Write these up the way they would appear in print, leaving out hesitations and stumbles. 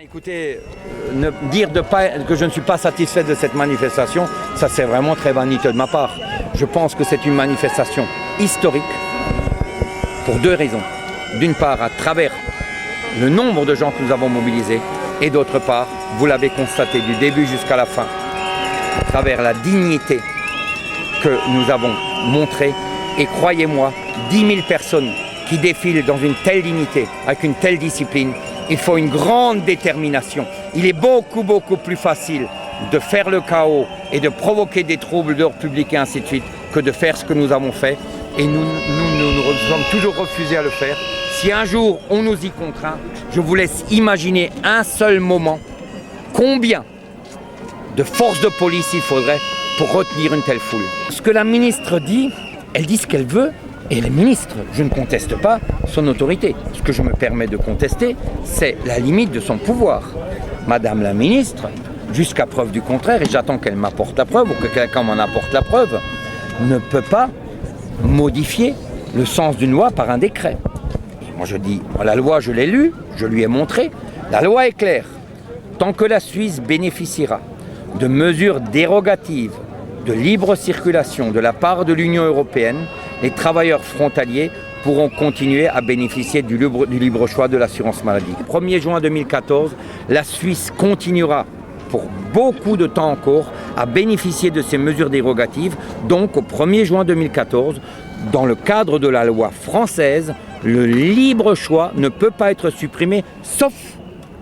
Écoutez, dire que je ne suis pas satisfait de cette manifestation, ça c'est vraiment très vaniteux de ma part. Je pense que c'est une manifestation historique pour deux raisons. D'une part, à travers le nombre de gens que nous avons mobilisés, et d'autre part, vous l'avez constaté du début jusqu'à la fin, à travers la dignité que nous avons montrée. Et croyez-moi, 10 000 personnes qui défilent dans une telle dignité, avec une telle discipline, il faut une grande détermination. Il est beaucoup plus facile de faire le chaos et de provoquer des troubles d'ordre public et ainsi de suite que de faire ce que nous avons fait. Et nous sommes toujours refusés à le faire. Si un jour on nous y contraint, je vous laisse imaginer un seul moment combien de forces de police il faudrait pour retenir une telle foule. Ce que la ministre dit, elle dit ce qu'elle veut. Et le ministre, je ne conteste pas son autorité. Ce que je me permets de contester, c'est la limite de son pouvoir. Madame la ministre, jusqu'à preuve du contraire, et j'attends qu'elle m'apporte la preuve, ou que quelqu'un m'en apporte la preuve, ne peut pas modifier le sens d'une loi par un décret. Moi je dis, la loi je l'ai lue, je lui ai montré, la loi est claire. Tant que la Suisse bénéficiera de mesures dérogatives de libre circulation de la part de l'Union européenne, les travailleurs frontaliers pourront continuer à bénéficier du libre choix de l'assurance maladie. Au 1er juin 2014, la Suisse continuera pour beaucoup de temps encore à bénéficier de ces mesures dérogatives. Donc au 1er juin 2014, dans le cadre de la loi française, le libre choix ne peut pas être supprimé, sauf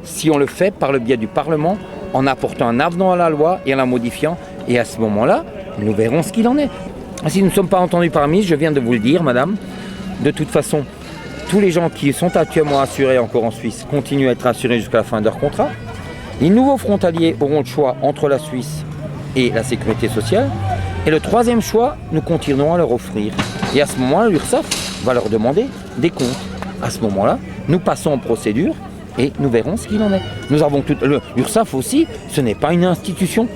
si on le fait par le biais du Parlement, en apportant un avenant à la loi et en la modifiant. Et à ce moment-là, nous verrons ce qu'il en est. Si nous ne sommes pas entendus par la ministre, je viens de vous le dire, madame, de toute façon, tous les gens qui sont actuellement assurés encore en Suisse continuent à être assurés jusqu'à la fin de leur contrat. Les nouveaux frontaliers auront le choix entre la Suisse et la sécurité sociale. Et le troisième choix, nous continuerons à leur offrir. Et à ce moment-là, l'URSSAF va leur demander des comptes. À ce moment-là, nous passons en procédure et nous verrons ce qu'il en est. Nous avons l'URSSAF aussi, ce n'est pas une institution.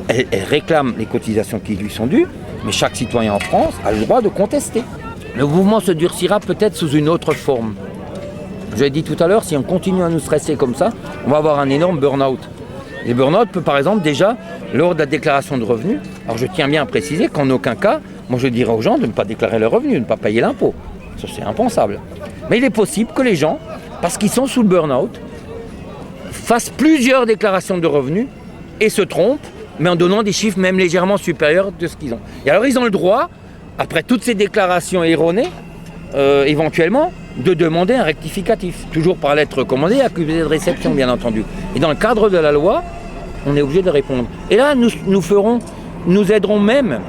Elle réclame les cotisations qui lui sont dues, mais chaque citoyen en France a le droit de contester. Le mouvement se durcira peut-être sous une autre forme. Je l'ai dit tout à l'heure, si on continue à nous stresser comme ça, on va avoir un énorme burn-out. Et le burn-out peut par exemple déjà, lors de la déclaration de revenus, alors je tiens bien à préciser qu'en aucun cas, moi je dirais aux gens de ne pas déclarer leurs revenus, de ne pas payer l'impôt. Ça c'est impensable. Mais il est possible que les gens, parce qu'ils sont sous le burn-out, fassent plusieurs déclarations de revenus et se trompent, mais en donnant des chiffres même légèrement supérieurs de ce qu'ils ont. Et alors ils ont le droit, après toutes ces déclarations erronées, éventuellement, de demander un rectificatif. Toujours par lettre recommandée, accusé de réception bien entendu. Et dans le cadre de la loi, on est obligé de répondre. Et là, nous aiderons même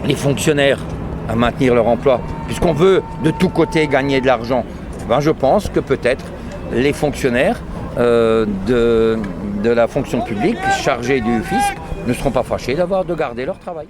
les fonctionnaires à maintenir leur emploi, puisqu'on veut de tous côtés gagner de l'argent. Je pense que peut-être les fonctionnaires de la fonction publique chargés du fisc ne seront pas fâchés de garder leur travail.